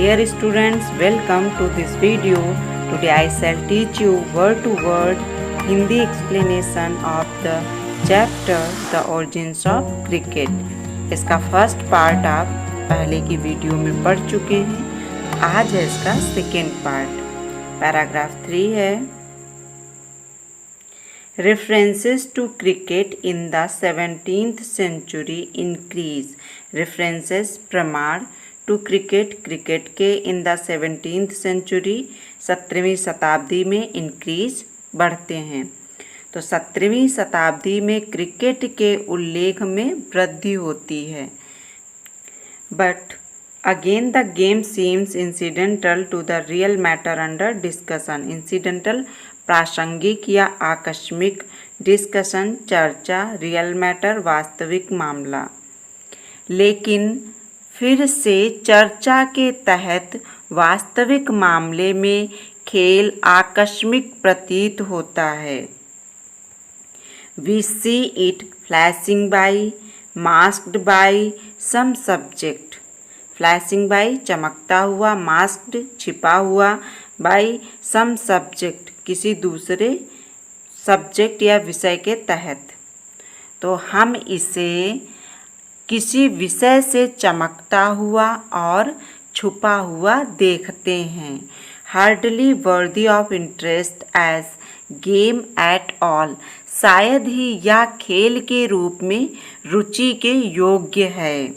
Dear students, welcome to this video. Today I shall teach you word to word Hindi explanation of the chapter The Origins of Cricket. इसका first part आप पहले की video में पढ़ चुके हैं। आज है इसका सेकेंड पार्ट। पैराग्राफ 3 है, References to cricket in the 17th century increase. References प्रमाण to cricket, क्रिकेट के in the 17th century 17वीं शताब्दी में increase बढ़ते हैं। तो 17वीं शताब्दी में क्रिकेट के उल्लेख में वृद्धि होती है। But again the game seems incidental to the real matter under discussion. Incidental प्रासंगिक या आकस्मिक, डिस्कशन चर्चा, रियल मैटर वास्तविक मामला। लेकिन फिर से चर्चा के तहत वास्तविक मामले में खेल आकस्मिक प्रतीत होता है। We see it flashing by, masked by some subject. Flashing by चमकता हुआ, masked छिपा हुआ, by some subject किसी दूसरे सब्जेक्ट या विषय के तहत। तो हम इसे किसी विषय से चमकता हुआ और छुपा हुआ देखते हैं। Hardly worthy of interest as game at all, शायद ही यह खेल के रूप में रुचि के योग्य है।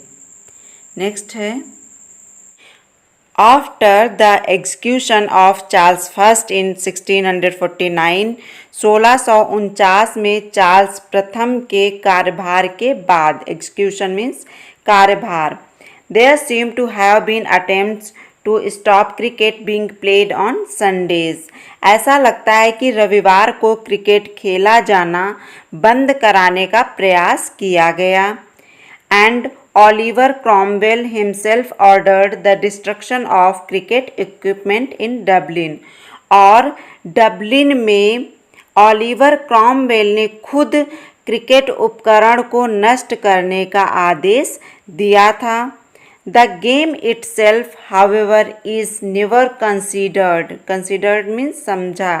नेक्स्ट है, After the execution of Charles I in 1649, 1649 में चार्ल्स प्रथम के कार्यभार के बाद, execution means कार्यभार, there seem to have been attempts to stop cricket being played on Sundays. ऐसा लगता है कि रविवार को क्रिकेट खेला जाना बंद कराने का प्रयास किया गया। And Oliver Cromwell himself ordered the destruction of cricket equipment in Dublin. और डबलिन में ऑलिवर क्रॉमवेल ने खुद क्रिकेट उपकरण को नष्ट करने का आदेश दिया था। The game itself, however, is never considered. Considered means समझा।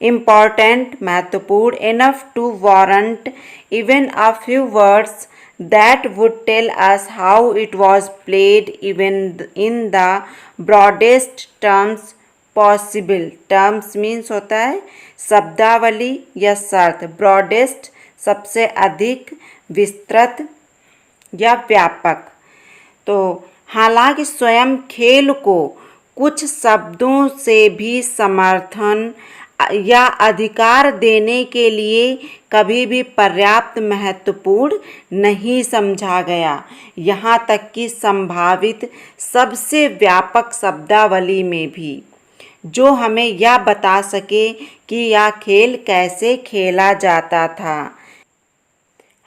Important, महत्वपूर्ण, enough to warrant even a few words that would tell us how it was played even in the broadest terms possible. Terms means होता है शब्दावली या शर्त। broadest सबसे अधिक, विस्तृत या व्यापक। तो हालांकि स्वयं खेल को कुछ शब्दों से भी समर्थन या अधिकार देने के लिए कभी भी पर्याप्त महत्वपूर्ण नहीं समझा गया, यहाँ तक कि संभावित सबसे व्यापक शब्दावली में भी, जो हमें यह बता सके कि यह खेल कैसे खेला जाता था।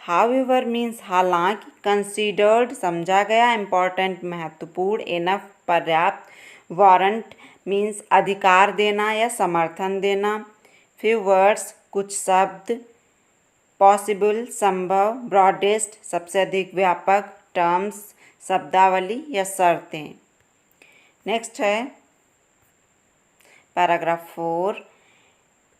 However means हालांकि, considered समझा गया, important महत्वपूर्ण, enough पर्याप्त, warrant मीन्स अधिकार देना या समर्थन देना, few words कुछ शब्द, possible संभव, broadest सबसे अधिक व्यापक, terms शब्दावली या शर्तें। नेक्स्ट है paragraph 4,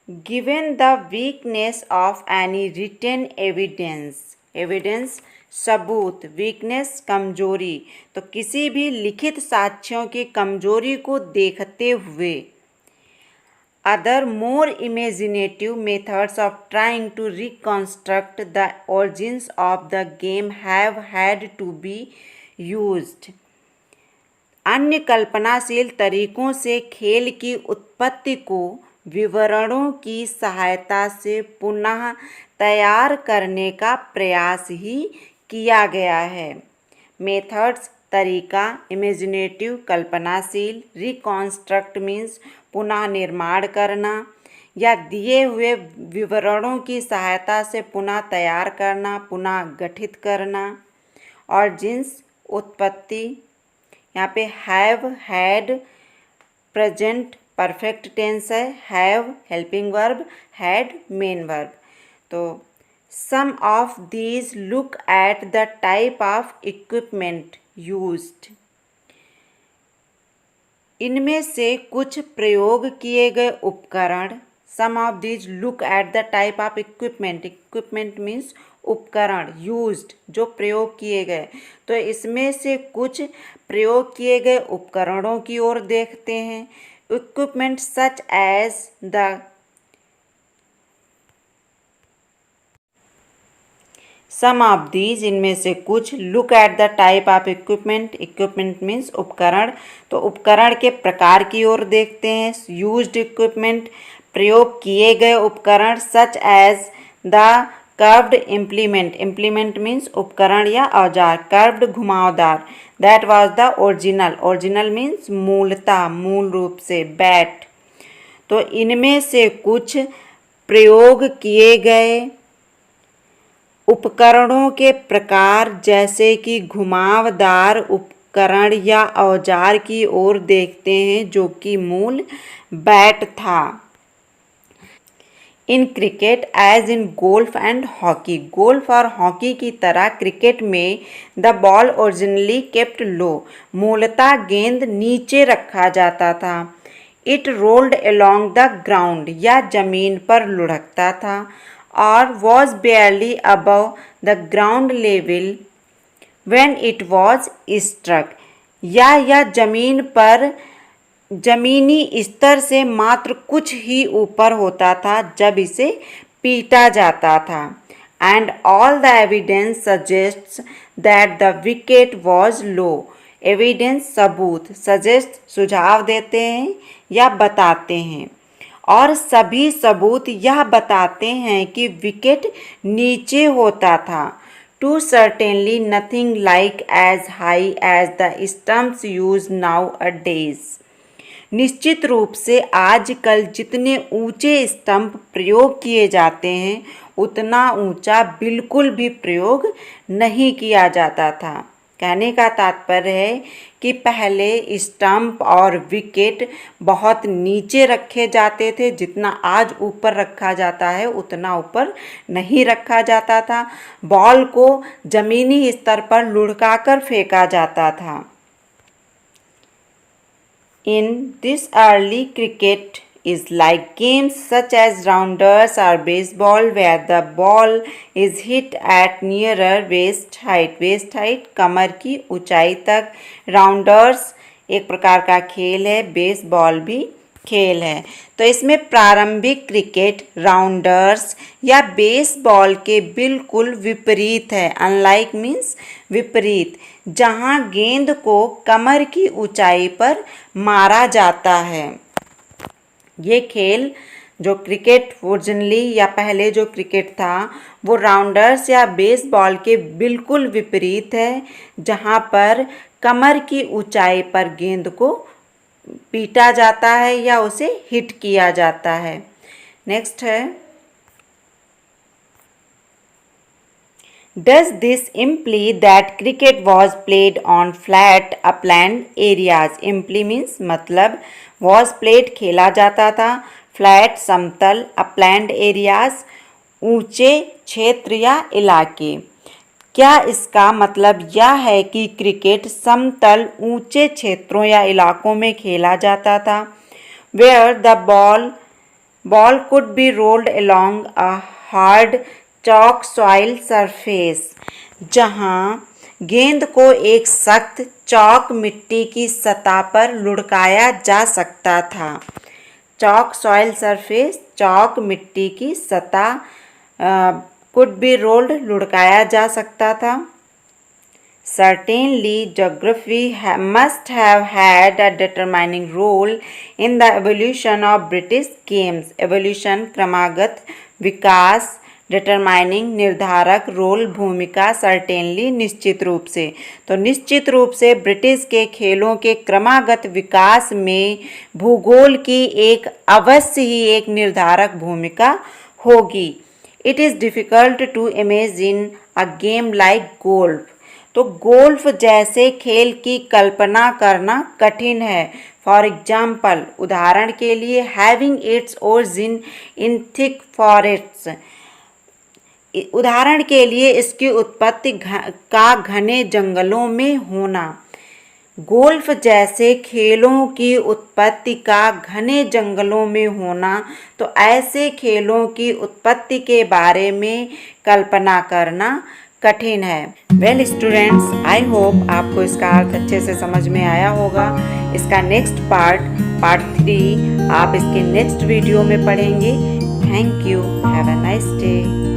given the weakness of any written evidence. Evidence सबूत, वीकनेस कमजोरी, तो किसी भी लिखित साक्ष्यों की कमजोरी को देखते हुए, other more imaginative methods of trying to reconstruct the origins of the game have had to be used. अन्य कल्पनाशील तरीकों से खेल की उत्पत्ति को विवरणों की सहायता से पुनः तैयार करने का प्रयास ही किया गया है। मेथड्स तरीका, इमेजिनेटिव कल्पनाशील, रिकॉन्स्ट्रक्ट मीन्स पुनः निर्माण करना या दिए हुए विवरणों की सहायता से पुनः तैयार करना, पुनः गठित करना। और जिन्स उत्पत्ति, यहाँ पे have, had present perfect tense है, have helping verb, had main verb. तो some of these look at the type of equipment used. इनमें से कुछ प्रयोग किए गए उपकरण, some of these look at the type of equipment, equipment means उपकरण, यूज्ड जो प्रयोग किए गए, तो इसमें से कुछ प्रयोग किए गए उपकरणों की ओर देखते हैं। Equipment such as the some of these, इनमें से कुछ, look at the type of equipment, equipment means उपकरण, तो उपकरण के प्रकार की ओर देखते हैं। यूज्ड इक्विपमेंट प्रयोग किए गए उपकरण, such as the curved implement, implement means उपकरण या औजार, कर्व्ड घुमावदार, that was the original, original means मूलतः, मूल रूप से, बैट। तो इनमें से कुछ प्रयोग किए गए उपकरणों के प्रकार जैसे कि घुमावदार उपकरण या औजार की ओर देखते हैं, जो कि मूल बैट था। In cricket as in golf and hockey, golf और हॉकी की तरह क्रिकेट में the ball originally kept low, मूलतः गेंद नीचे रखा जाता था। It rolled along the ground, या जमीन पर लुढ़कता था, और was barely above the ground level when it was struck, या जमीन पर जमीनी स्तर से मात्र कुछ ही ऊपर होता था जब इसे पीटा जाता था। And all the evidence suggests that the wicket was low, evidence सबूत, सजेस्ट सुझाव देते हैं या बताते हैं, और सभी सबूत यह बताते हैं कि विकेट नीचे होता था। To certainly nothing like as high as the stumps use nowadays, निश्चित रूप से आजकल जितने ऊंचे स्टंप प्रयोग किए जाते हैं उतना ऊंचा बिल्कुल भी प्रयोग नहीं किया जाता था। कहने का तात्पर्य है कि पहले स्टंप और विकेट बहुत नीचे रखे जाते थे, जितना आज ऊपर रखा जाता है उतना ऊपर नहीं रखा जाता था। बॉल को जमीनी स्तर पर लुढ़काकर फेंका जाता था। In this early cricket is like games such as rounders or baseball where the ball is hit at nearer waist height, waist height कमर की ऊंचाई तक। राउंडर्स एक प्रकार का खेल है, बेसबॉल भी खेल है। तो इसमें प्रारंभिक क्रिकेट राउंडर्स या बेसबॉल के बिल्कुल विपरीत है, अनलाइक मीन्स विपरीत, जहां गेंद को कमर की ऊंचाई पर मारा जाता है। ये खेल जो क्रिकेट ओरिजिनली या पहले जो क्रिकेट था वो राउंडर्स या बेसबॉल के बिल्कुल विपरीत है, जहां पर कमर की ऊंचाई पर गेंद को पीटा जाता है या उसे हिट किया जाता है। नेक्स्ट है, Does this imply that cricket was played on flat upland areas? Imply means मतलब, was played खेला जाता था, flat समतल, upland areas ऊंचे क्षेत्र या इलाके। क्या इसका मतलब यह है कि क्रिकेट समतल ऊंचे क्षेत्रों या इलाकों में खेला जाता था? Where the ball could be rolled along a hard chalk soil surface, जहां गेंद को एक सख्त चौक मिट्टी की सतह पर लुढ़काया जा सकता था। चौक सॉइल सरफेस, चौक मिट्टी की सतह, कुड बी रोल्ड लुढ़काया जा सकता था। Certainly, geography must have had a determining role in the evolution of British games. Evolution क्रमागत विकास, डिटरमाइनिंग निर्धारक, रोल भूमिका, सर्टेनली निश्चित रूप से। तो निश्चित रूप से ब्रिटिश के खेलों के क्रमागत विकास में भूगोल की एक अवश्य ही एक निर्धारक भूमिका होगी। It is difficult to imagine a game like golf, तो गोल्फ जैसे खेल की कल्पना करना कठिन है। फॉर एग्जाम्पल, उदाहरण के लिए, हैविंग इट्स ओरिजिन इन थिक फॉरेस्ट्स, उदाहरण के लिए इसकी उत्पत्ति का घने जंगलों में होना। गोल्फ जैसे खेलों की उत्पत्ति का घने जंगलों में होना, तो ऐसे खेलों की उत्पत्ति के बारे में कल्पना करना कठिन है। वेल स्टूडेंट्स, आई होप आपको इसका अर्थ अच्छे से समझ में आया होगा। इसका नेक्स्ट पार्ट 3 आप इसके नेक्स्ट वीडियो में पढ़ेंगे। Thank you. Have a nice day.